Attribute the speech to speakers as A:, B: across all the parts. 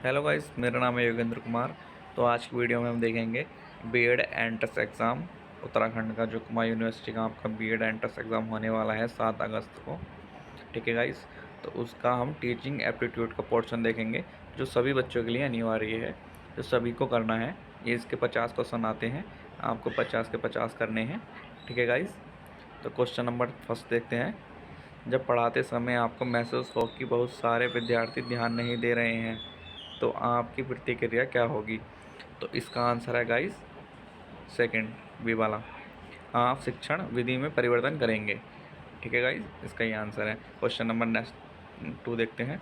A: Hello guys, मेरा नाम है योगेंद्र कुमार। तो आज की वीडियो में हम देखेंगे बीएड एंट्रेंस एग्ज़ाम उत्तराखंड का, जो कुमाऊं यूनिवर्सिटी का आपका बीएड एंट्रेंस एग्ज़ाम होने वाला है 7 अगस्त को। ठीक है गाइस, तो उसका हम टीचिंग एप्टीट्यूड का पोर्शन देखेंगे, जो सभी बच्चों के लिए अनिवार्य है, जो सभी को करना है। ये इसके 50 क्वेश्चन आते हैं, आपको 50 के 50 करने हैं। ठीक है गाइस, तो क्वेश्चन नंबर फर्स्ट देखते हैं। जब पढ़ाते समय आपको महसूस हो कि बहुत सारे विद्यार्थी ध्यान नहीं दे रहे हैं, तो आपकी प्रतिक्रिया क्या होगी? तो इसका आंसर है गाइस सेकंड, बी वाला। आप शिक्षण विधि में परिवर्तन करेंगे। ठीक है गाइस, इसका ही आंसर है। क्वेश्चन नंबर नेक्स्ट 2 देखते हैं।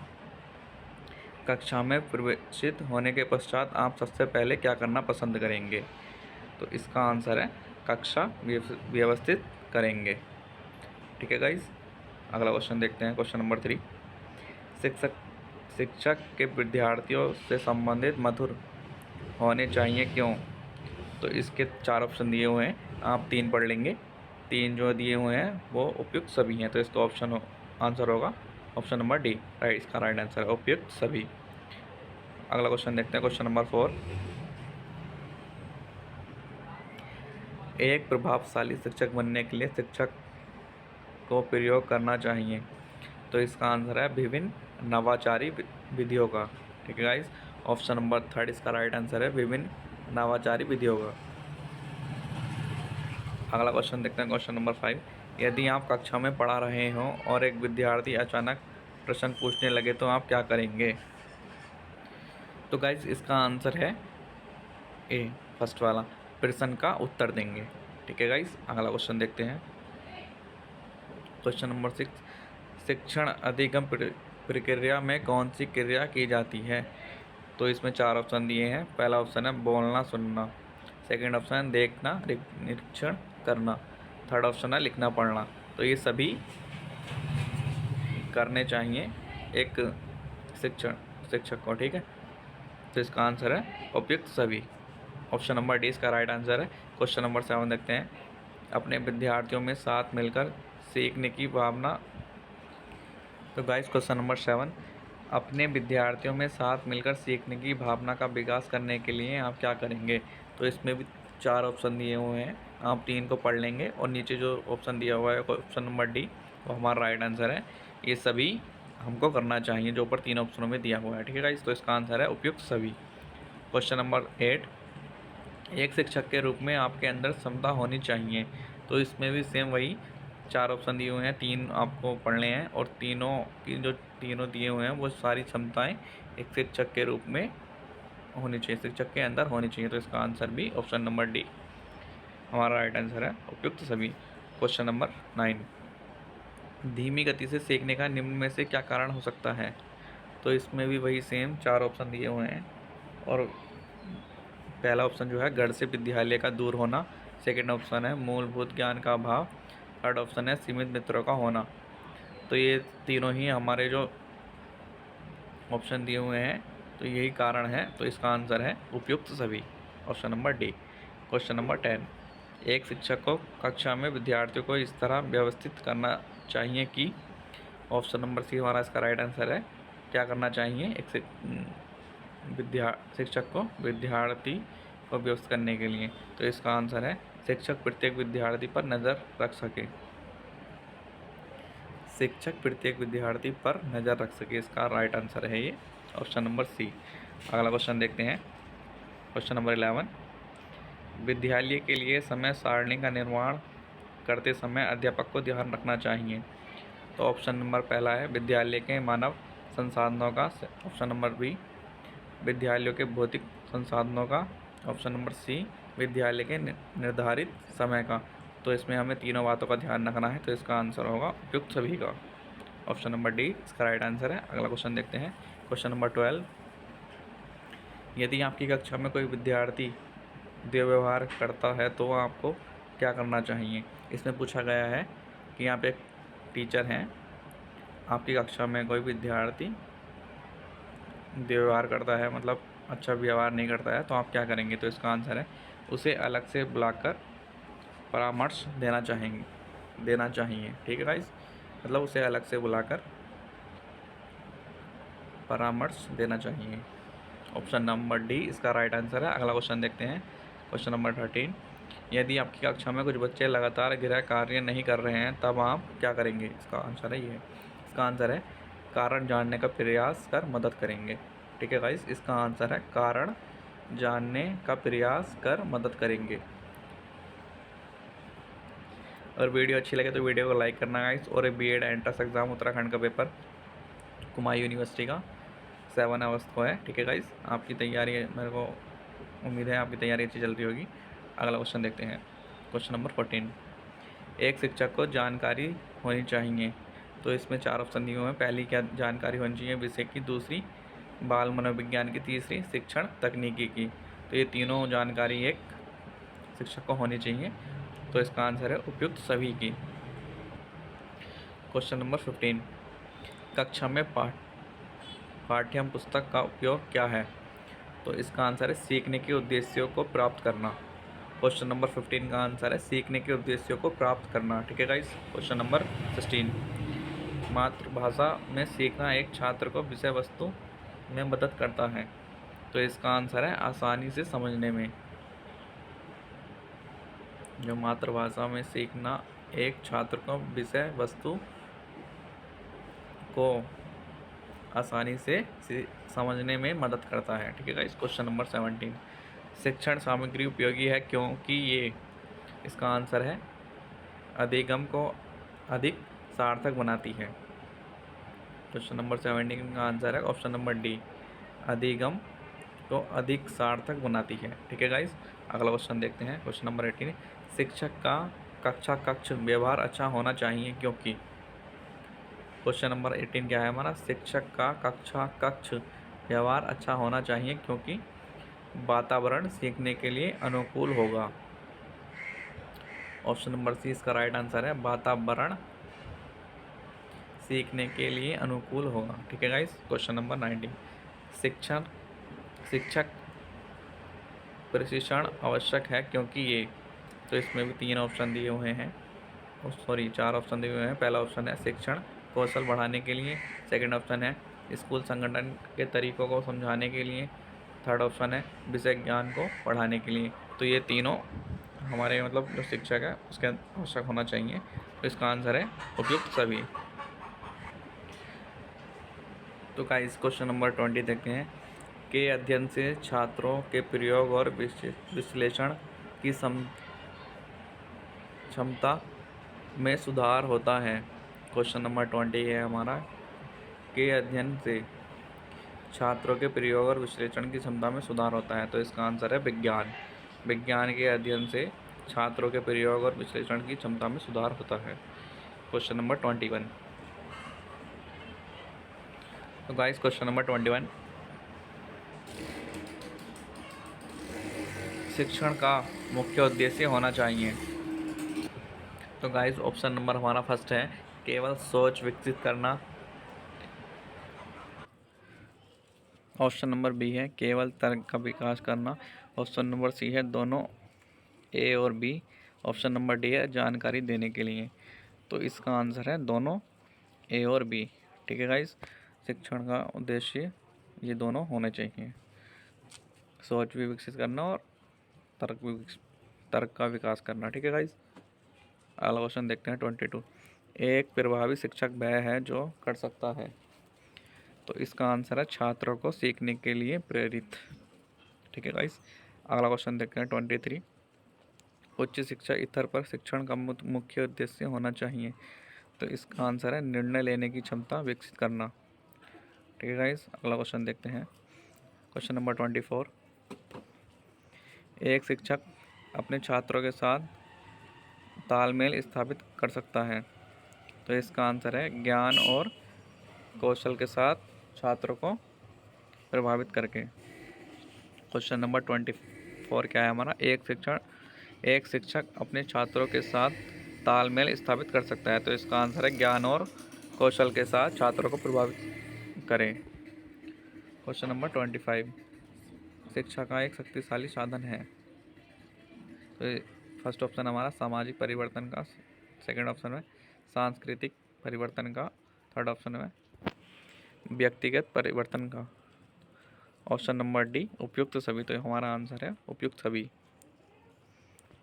A: कक्षा में प्रवेशित होने के पश्चात आप सबसे पहले क्या करना पसंद करेंगे? तो इसका आंसर है कक्षा व्यवस्थित करेंगे। ठीक है गाइस, अगला क्वेश्चन देखते हैं। Question number 3। शिक्षक शिक्षक के विद्यार्थियों से संबंधित मधुर होने चाहिए, क्यों? तो इसके 4 ऑप्शन दिए हुए हैं, आप 3 पढ़ लेंगे। 3 जो दिए हुए हैं वो उपयुक्त सभी हैं, तो इसका आंसर होगा ऑप्शन नंबर डी। राइट, इसका राइट आंसर है उपयुक्त सभी। अगला क्वेश्चन देखते हैं। Question number 4। एक प्रभावशाली शिक्षक बनने के लिए शिक्षक को प्रयोग करना चाहिए। तो इसका आंसर है विभिन्न नवाचारी विधियों का। ठीक है गाइस, ऑप्शन नंबर 3 इसका राइट आंसर है विभिन्न नवाचारी विधियों का। अगला क्वेश्चन देखते हैं। Question number 5। यदि आप कक्षा में पढ़ा रहे हों और एक विद्यार्थी अचानक प्रश्न पूछने लगे, तो आप क्या करेंगे? तो गाइस, इसका आंसर है ए, फर्स्ट वाला, प्रश्न का उत्तर देंगे। ठीक है गाइस, अगला क्वेश्चन देखते हैं। Question number 6। शिक्षण अधिगम प्रक्रिया में कौन सी क्रिया की जाती है? तो इसमें 4 ऑप्शन दिए हैं। पहला ऑप्शन है बोलना सुनना, सेकंड ऑप्शन है देखना निरीक्षण करना, थर्ड ऑप्शन है लिखना पढ़ना। तो ये सभी करने चाहिए एक शिक्षक को। ठीक है, तो इसका आंसर है उपयुक्त सभी। ऑप्शन नंबर डी इसका राइट आंसर है। क्वेश्चन नंबर 7 देखते हैं। अपने विद्यार्थियों में साथ मिलकर सीखने की भावना। तो गाइस, क्वेश्चन नंबर 7। अपने विद्यार्थियों में साथ मिलकर सीखने की भावना का विकास करने के लिए आप क्या करेंगे? तो इसमें भी 4 ऑप्शन दिए हुए हैं, आप 3 को पढ़ लेंगे और नीचे जो ऑप्शन दिया हुआ है ऑप्शन नंबर डी, वो हमारा राइट आंसर है। ये सभी हमको करना चाहिए जो ऊपर 3 ऑप्शनों में दिया हुआ है। ठीक है गाइस, तो इसका आंसर है उपयुक्त सभी। Question number 8। एक शिक्षक के रूप में आपके अंदर क्षमता होनी चाहिए। तो इसमें भी सेम वही 4 ऑप्शन दिए हुए हैं, 3 आपको पढ़ने हैं और तीनों की जो तीनों दिए हुए हैं वो सारी क्षमताएं एक शिक्षक के रूप में होनी चाहिए, शिक्षक के अंदर होनी चाहिए। तो इसका आंसर भी ऑप्शन नंबर डी हमारा राइट आंसर है, उपयुक्त सभी। Question number 9। धीमी गति से सीखने का निम्न में से क्या कारण हो सकता है? तो इसमें भी वही सेम 4 ऑप्शन दिए हुए हैं और पहला ऑप्शन जो है घर से विद्यालय का दूर होना, सेकंड ऑप्शन है मूलभूत ज्ञान का अभाव, थर्ड ऑप्शन है सीमित मित्रों का होना। तो ये तीनों ही हमारे जो ऑप्शन दिए हुए हैं, तो यही कारण है, तो इसका आंसर है उपयुक्त सभी, option number D. Question number 10। एक शिक्षक को कक्षा में विद्यार्थियों को इस तरह व्यवस्थित करना चाहिए कि, ऑप्शन नंबर सी हमारा इसका राइट आंसर है। क्या करना चाहिए एक शिक्षक को विद्यार्थी को व्यवस्थित करने के लिए? तो इसका आंसर है शिक्षक प्रत्येक विद्यार्थी पर नज़र रख सके। शिक्षक प्रत्येक विद्यार्थी पर नज़र रख सके, इसका राइट आंसर है ये, ऑप्शन नंबर सी। अगला क्वेश्चन देखते हैं। Question number 11। विद्यालय के लिए समय सारणी का निर्माण करते समय अध्यापक को ध्यान रखना चाहिए। तो ऑप्शन नंबर पहला है विद्यालय के मानव संसाधनों का, ऑप्शन नंबर बी विद्यालयों के भौतिक संसाधनों का, ऑप्शन नंबर सी विद्यालय के निर्धारित समय का। तो इसमें हमें तीनों बातों का ध्यान रखना है, तो इसका आंसर होगा उपयुक्त सभी का, ऑप्शन नंबर डी इसका राइट आंसर है। अगला क्वेश्चन देखते हैं। Question number 12। यदि आपकी कक्षा में कोई विद्यार्थी दुर्व्यवहार करता है तो आपको क्या करना चाहिए? इसमें पूछा गया है कि आप एक टीचर हैं, आपकी कक्षा में कोई विद्यार्थी दुर्व्यवहार करता है, मतलब अच्छा व्यवहार नहीं करता है, तो आप क्या करेंगे? तो इसका आंसर है उसे अलग से बुलाकर परामर्श देना चाहिए। ठीक है गाइस, मतलब उसे अलग से बुलाकर परामर्श देना चाहिए। ऑप्शन नंबर डी इसका राइट आंसर है। अगला क्वेश्चन देखते हैं, क्वेश्चन नंबर 13। यदि आपकी कक्षा में कुछ बच्चे लगातार गृह कार्य नहीं कर रहे हैं तब आप क्या करेंगे? इसका आंसर है ये, इसका आंसर है कारण जानने का प्रयास कर मदद करेंगे। ठीक है गाइस, इसका आंसर है कारण जानने का प्रयास कर मदद करेंगे। और वीडियो अच्छी लगे तो वीडियो को लाइक करना गाइस। और बीएड एंट्रेंस एग्ज़ाम उत्तराखंड का पेपर कुमायूं यूनिवर्सिटी का 7 अगस्त को है। ठीक है गाइस, आपकी तैयारी, मेरे को उम्मीद है आपकी तैयारी अच्छी चल रही होगी। अगला क्वेश्चन देखते हैं, क्वेश्चन नंबर 14। एक शिक्षक को जानकारी होनी चाहिए, तो इसमें 4 ऑप्शन दिए हुए हैं। पहली क्या जानकारी होनी चाहिए विषय की, दूसरी बाल मनोविज्ञान की, तीसरी शिक्षण तकनीकी की। तो ये तीनों जानकारी एक शिक्षक को होनी चाहिए, तो इसका आंसर है उपयुक्त सभी की। Question number 15। कक्षा में पाठ्यम पुस्तक का उपयोग क्या है? तो इसका आंसर है सीखने के उद्देश्यों को प्राप्त करना। क्वेश्चन नंबर 15 का आंसर है सीखने के उद्देश्यों को प्राप्त करना। ठीक है गाइस, क्वेश्चन नंबर 16। मातृभाषा में सीखना एक छात्र को विषय वस्तु में मदद करता है, तो इसका आंसर है आसानी से समझने में। जो मातृभाषा में सीखना एक छात्र को विषय वस्तु को आसानी से समझने में मदद करता है। ठीक है गाइस, क्वेश्चन नंबर 17। शिक्षण सामग्री उपयोगी है क्योंकि ये, इसका आंसर है अधिगम को अधिक सार्थक बनाती है। क्वेश्चन नंबर 17 का आंसर है ऑप्शन नंबर डी, अधिगम को अधिक सार्थक बनाती है। ठीक है गाइस, अगला क्वेश्चन देखते हैं, क्वेश्चन नंबर 18। शिक्षक का कक्षा कक्ष व्यवहार अच्छा होना चाहिए क्योंकि। क्वेश्चन नंबर 18 क्या है हमारा? शिक्षक का कक्षा कक्ष व्यवहार अच्छा होना चाहिए क्योंकि वातावरण सीखने के लिए अनुकूल होगा। ऑप्शन नंबर सी इसका राइट आंसर है, वातावरण सीखने के लिए अनुकूल होगा। ठीक है गाइस, क्वेश्चन नंबर 19। शिक्षक प्रशिक्षण आवश्यक है क्योंकि ये, तो इसमें भी 3 ऑप्शन दिए हुए हैं, सॉरी 4 ऑप्शन दिए हुए हैं। पहला ऑप्शन है शिक्षण कौशल बढ़ाने के लिए, सेकंड ऑप्शन है स्कूल संगठन के तरीकों को समझाने के लिए, थर्ड ऑप्शन है विषय ज्ञान को बढ़ाने के लिए। तो ये तीनों हमारे मतलब जो शिक्षक है उसके आवश्यक होना चाहिए, तो इसका आंसर है उपयुक्त सभी। तो गाइस क्वेश्चन नंबर 20 देखते हैं। के अध्ययन से छात्रों के प्रयोग और विश्लेषण की क्षमता में सुधार होता है। क्वेश्चन नंबर 20 है हमारा, के अध्ययन से छात्रों के प्रयोग और विश्लेषण की क्षमता में सुधार होता है, तो इसका आंसर है विज्ञान। विज्ञान के अध्ययन से छात्रों के प्रयोग और विश्लेषण की क्षमता में सुधार होता है। Question number 21। तो गाइस क्वेश्चन नंबर 21। शिक्षण का मुख्य उद्देश्य होना चाहिए। तो गाइस ऑप्शन नंबर हमारा फर्स्ट है केवल सोच विकसित करना। ऑप्शन नंबर बी है केवल तर्क का विकास करना। ऑप्शन नंबर सी है दोनों ए और बी। ऑप्शन नंबर डी है जानकारी देने के लिए। तो इसका आंसर है दोनों ए और बी। ठीक है गाइस, शिक्षण का उद्देश्य ये दोनों होने चाहिए, सोच भी विकसित करना और तर्क का विकास करना। ठीक है गाइस, अगला क्वेश्चन देखते हैं 22। एक प्रभावी शिक्षक वह है जो कर सकता है, तो इसका आंसर है छात्रों को सीखने के लिए प्रेरित। ठीक है गाइस, अगला क्वेश्चन देखते हैं 23। उच्च शिक्षा स्तर पर शिक्षण का मुख्य उद्देश्य होना चाहिए, तो इसका आंसर है निर्णय लेने की क्षमता विकसित करना। ठीक है गाइस, अगला क्वेश्चन देखते हैं, क्वेश्चन नंबर 24। एक शिक्षक अपने छात्रों के साथ तालमेल स्थापित कर सकता है, तो इसका आंसर है ज्ञान और कौशल के साथ छात्रों को प्रभावित करके। क्वेश्चन नंबर 24 क्या है हमारा? एक शिक्षक अपने छात्रों के साथ तालमेल स्थापित कर सकता है, तो इसका आंसर है ज्ञान और कौशल के साथ छात्रों को प्रभावित करें। Question number 25। शिक्षा का एक शक्तिशाली साधन है, तो फर्स्ट ऑप्शन हमारा सामाजिक परिवर्तन का, सेकंड ऑप्शन में सांस्कृतिक परिवर्तन का, थर्ड ऑप्शन में व्यक्तिगत परिवर्तन का। ऑप्शन नंबर डी उपयुक्त सभी। तो हमारा आंसर है उपयुक्त सभी।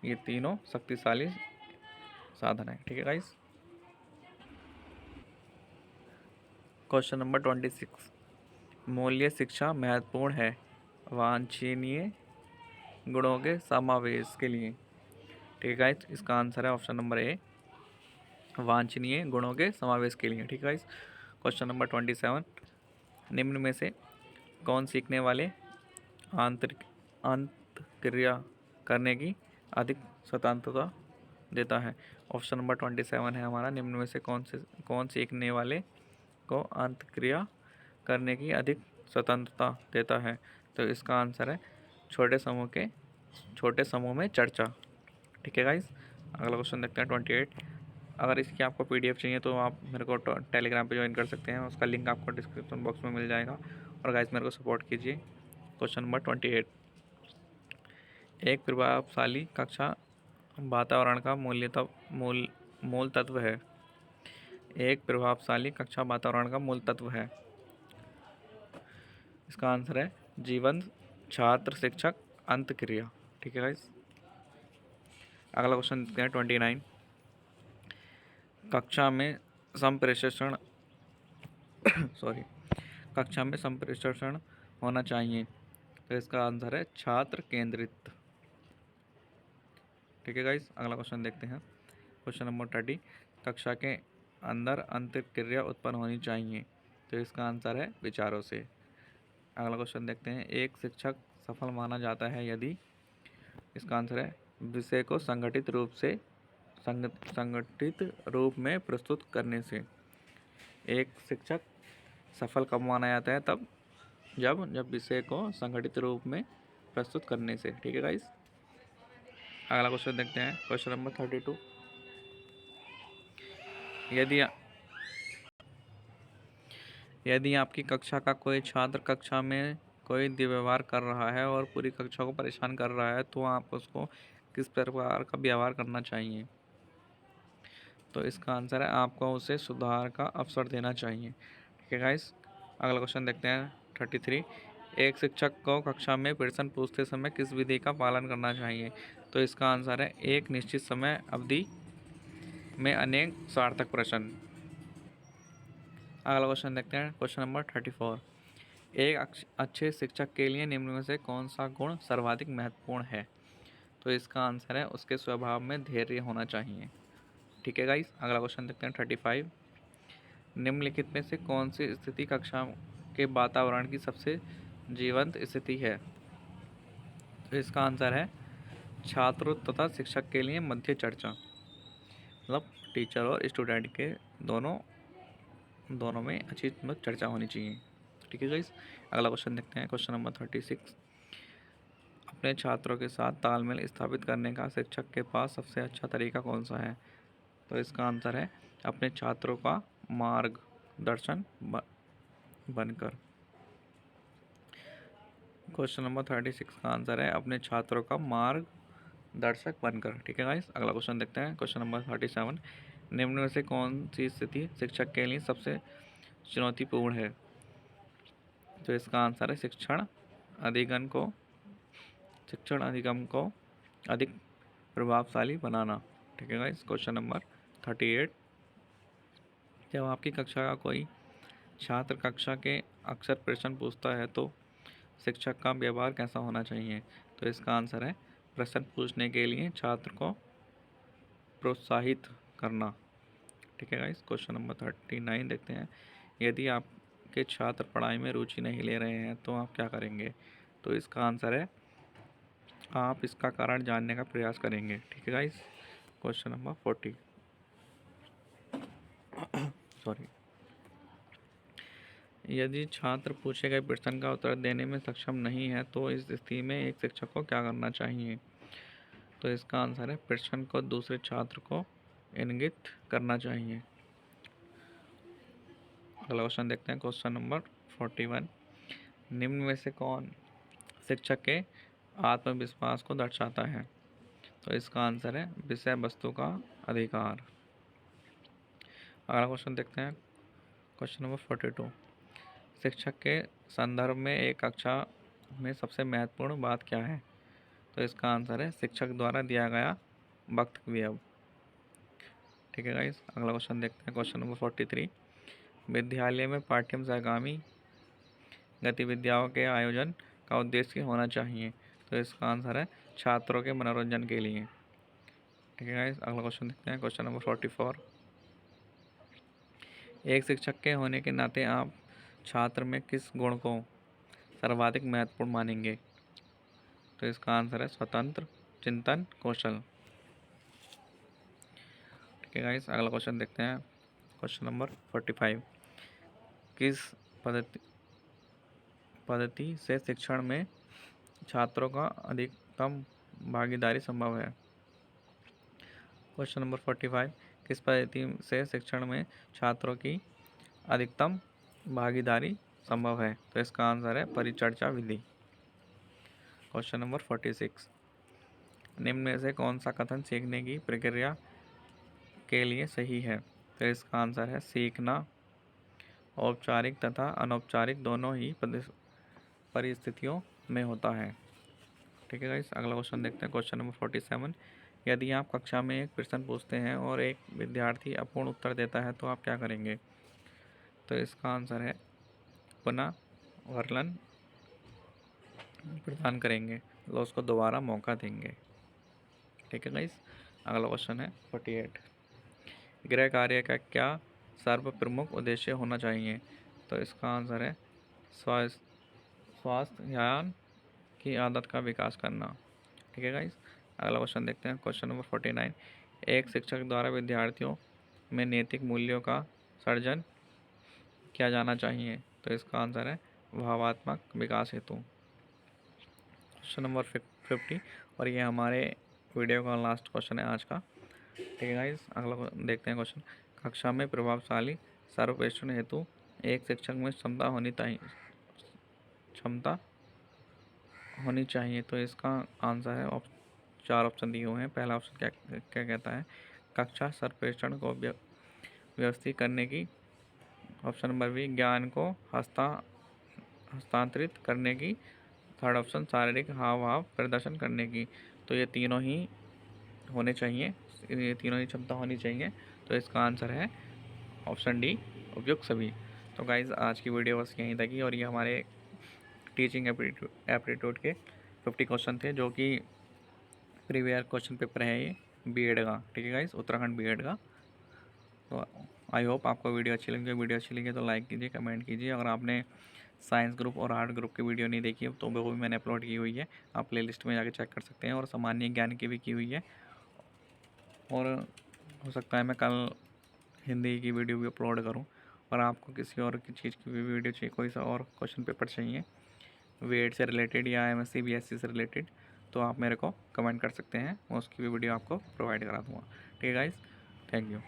A: ये तीनों शक्तिशाली साधन है। ठीक है गाइस। क्वेश्चन नंबर 26, मूल्य शिक्षा महत्वपूर्ण है वांछनीय गुणों के समावेश के लिए। ठीक है गाइस, इसका आंसर है ऑप्शन नंबर ए, वांछनीय गुणों के समावेश के लिए। ठीक है गाइस। क्वेश्चन नंबर 27, निम्न में से कौन सीखने वाले आंतरिक अंतःक्रिया करने की अधिक स्वतंत्रता देता है। ऑप्शन नंबर 27 है हमारा, निम्न में से कौन सीखने वाले को अंतःक्रिया करने की अधिक स्वतंत्रता देता है। तो इसका आंसर है छोटे समूह में चर्चा। ठीक है गाइस। अगला क्वेश्चन देखते हैं 28। अगर इसकी आपको पीडीएफ चाहिए तो आप मेरे को टेलीग्राम पे ज्वाइन कर सकते हैं, उसका लिंक आपको डिस्क्रिप्शन बॉक्स में मिल जाएगा। और गाइस मेरे को सपोर्ट कीजिए। क्वेश्चन नंबर 28, एक प्रभावशाली कक्षा वातावरण का मूल तत्व है। एक प्रभावशाली कक्षा वातावरण का मूल तत्व है। इसका आंसर है जीवन, छात्र, शिक्षक, अंतःक्रिया। ठीक है गाइस। अगला क्वेश्चन देखते हैं 29, कक्षा में संप्रेषण सॉरी कक्षा में संप्रेषण होना चाहिए। तो इसका आंसर है छात्र केंद्रित। ठीक है गाइस। अगला क्वेश्चन देखते हैं क्वेश्चन नंबर 30, कक्षा के अंदर अंतःक्रिया उत्पन्न होनी चाहिए। तो इसका आंसर है विचारों से। अगला क्वेश्चन देखते हैं, एक शिक्षक सफल माना जाता है यदि। इसका आंसर है विषय को संगठित रूप में प्रस्तुत करने से। एक शिक्षक सफल कब माना जाता है? तब जब विषय को संगठित रूप में प्रस्तुत करने से। ठीक है गाइस। अगला क्वेश्चन देखते हैं क्वेश्चन नंबर 32, यदि आपकी कक्षा का कोई छात्र कक्षा में कोई दुर्व्यवहार कर रहा है और पूरी कक्षा को परेशान कर रहा है तो आप उसको किस प्रकार का व्यवहार करना चाहिए। तो इसका आंसर है आपको उसे सुधार का अवसर देना चाहिए। ठीक है गाइस। अगला क्वेश्चन देखते हैं 33, एक शिक्षक को कक्षा में प्रश्न पूछते समय किस विधि का पालन करना चाहिए। तो इसका आंसर है एक निश्चित समय अवधि में अनेक सार्थक प्रश्न। अगला क्वेश्चन देखते हैं क्वेश्चन नंबर 34, एक अच्छे शिक्षक के लिए निम्न में से कौन सा गुण सर्वाधिक महत्वपूर्ण है। तो इसका आंसर है उसके स्वभाव में धैर्य होना चाहिए। ठीक है गाइस। अगला क्वेश्चन देखते हैं 35, निम्नलिखित में से कौन सी स्थिति कक्षा के वातावरण की सबसे जीवंत स्थिति है। तो इसका आंसर है छात्रों तथा शिक्षक के लिए मध्य चर्चा, मतलब टीचर और स्टूडेंट के दोनों में अच्छी चर्चा होनी चाहिए। ठीक है गाइस। अगला क्वेश्चन देखते हैं क्वेश्चन नंबर 36, अपने छात्रों के साथ तालमेल स्थापित करने का शिक्षक के पास सबसे अच्छा तरीका कौन सा है। तो इसका आंसर है अपने छात्रों का मार्गदर्शन बनकर। क्वेश्चन नंबर 36 का आंसर है अपने छात्रों का मार्गदर्शक बनकर। ठीक है गाइस। अगला क्वेश्चन देखते हैं क्वेश्चन नंबर 37, निम्न में से कौन सी स्थिति शिक्षक के लिए सबसे चुनौतीपूर्ण है। तो इसका आंसर है शिक्षण अधिगम को अधिक प्रभावशाली बनाना। ठीक है गाइस। क्वेश्चन नंबर 38, जब आपकी कक्षा का कोई छात्र कक्षा के अक्सर प्रश्न पूछता है तो शिक्षक का व्यवहार कैसा होना चाहिए। तो इसका आंसर है प्रश्न पूछने के लिए छात्र को प्रोत्साहित करना। ठीक है गाइस। क्वेश्चन नंबर 39 देखते हैं, यदि आपके छात्र पढ़ाई में रुचि नहीं ले रहे हैं तो आप क्या करेंगे। तो इसका आंसर है आप इसका कारण जानने का प्रयास करेंगे। ठीक है गाइस। क्वेश्चन नंबर 40 सॉरी, यदि छात्र पूछे गए प्रश्न का उत्तर देने में सक्षम नहीं है तो इस स्थिति में एक शिक्षक को क्या करना चाहिए। तो इसका आंसर है प्रश्न को दूसरे छात्र को इंगित करना चाहिए। अगला क्वेश्चन देखते हैं क्वेश्चन नंबर 41, निम्न में से कौन शिक्षक के आत्मविश्वास को दर्शाता है। तो इसका आंसर है विषय वस्तु का अधिकार। अगला क्वेश्चन देखते हैं क्वेश्चन नंबर 42, शिक्षक के संदर्भ में एक कक्षा में सबसे महत्वपूर्ण बात क्या है? तो इसका आंसर है शिक्षक द्वारा दिया गया वक्तव्य। ठीक है गाइस, अगला क्वेश्चन देखते हैं। क्वेश्चन नंबर 43, विद्यालय में पाठ्यक्रम से आगामी गतिविधियों के आयोजन का उद्देश्य क्या होना चाहिए? तो इसका आंसर है छात्रों के मनोरंजन के लिए। ठीक है गाइस, अगला क्वेश्चन देखते हैं। क्वेश्चन नंबर 44, एक शिक्षक के होने के नाते आप छात्र में किस गुण को सर्वाधिक महत्वपूर्ण मानेंगे? तो इसका आंसर है स्वतंत्र चिंतन कौशल। ठीक है गाइस, अगला क्वेश्चन देखते हैं। क्वेश्चन नंबर 45, किस पद्धति से शिक्षण में छात्रों का अधिकतम भागीदारी संभव है? क्वेश्चन नंबर 45, किस पद्धति से शिक्षण में छात्रों की अधिकतम भागीदारी संभव है? तो इसका आंसर है परिचर्चा विधि। क्वेश्चन नंबर 46, निम्न में से कौन सा कथन सीखने की प्रक्रिया के लिए सही है? तो इसका आंसर है सीखना औपचारिक तथा अनौपचारिक दोनों ही परिस्थितियों में होता है। ठीक है गाइस, अगला क्वेश्चन देखते हैं। क्वेश्चन नंबर 47, यदि आप कक्षा में एक प्रश्न पूछते हैं और एक विद्यार्थी अपूर्ण उत्तर देता है तो आप क्या करेंगे? तो इसका आंसर है पुनः वर्णन प्रदान करेंगे, मतलब उसको दोबारा मौका देंगे। ठीक है गाइस, अगला क्वेश्चन है 48, गृह कार्य का क्या सर्व प्रमुख उद्देश्य होना चाहिए? तो इसका आंसर है स्वास्थ्य ज्ञान की आदत का विकास करना। ठीक है गाइस, अगला क्वेश्चन देखते हैं। क्वेश्चन नंबर 49, एक शिक्षक द्वारा विद्यार्थियों में नैतिक मूल्यों का सर्जन किया जाना चाहिए? तो इसका आंसर है भावात्मक विकास हेतु। क्वेश्चन नंबर 50, और ये हमारे वीडियो का लास्ट क्वेश्चन है आज का। ठीक है गाइस, अगला देखते हैं क्वेश्चन, कक्षा में प्रभावशाली सर्वप्रेषण हेतु एक शिक्षक में क्षमता होनी चाहिए। तो इसका आंसर है 4 ऑप्शन दिए हुए हैं। पहला ऑप्शन क्या क्या कहता है, कक्षा सर्वेक्षण को व्यवस्थित करने की। ऑप्शन नंबर बी, ज्ञान को हस्तांतरित करने की। थर्ड ऑप्शन, शारीरिक हाव भाव प्रदर्शन करने की। तो ये तीनों ही होने चाहिए, ये तीनों ही क्षमता होनी चाहिए। तो इसका आंसर है ऑप्शन डी, उपयुक्त सभी। तो गाइज आज की वीडियो बस यहीं तक ही, और ये हमारे टीचिंग एप्टीट्यूड के 50 क्वेश्चन थे, जो कि प्रीवियस क्वेश्चन पेपर है ये बीएड का। ठीक है गाइस, उत्तराखंड बीएड का। तो आई होप आपको वीडियो अच्छी लगी। वीडियो अच्छी लगी तो लाइक कीजिए, कमेंट कीजिए। अगर आपने साइंस ग्रुप और आर्ट ग्रुप की वीडियो नहीं देखी तो वो भी मैंने अपलोड की हुई है, आप प्लेलिस्ट में जाकर चेक कर सकते हैं। और सामान्य ज्ञान की भी की हुई है, और हो सकता है मैं कल हिंदी की वीडियो भी अपलोड करूँ। और आपको किसी और की चीज़ की भी वीडियो चाहिए, कोई सा और क्वेश्चन पेपर चाहिए वेट से रिलेटेड या एमएससी बीएससी से रिलेटेड, तो आप मेरे को कमेंट कर सकते हैं, मैं उसकी भी वीडियो आपको प्रोवाइड करा दूँगा। ठीक है गाइस, थैंक यू।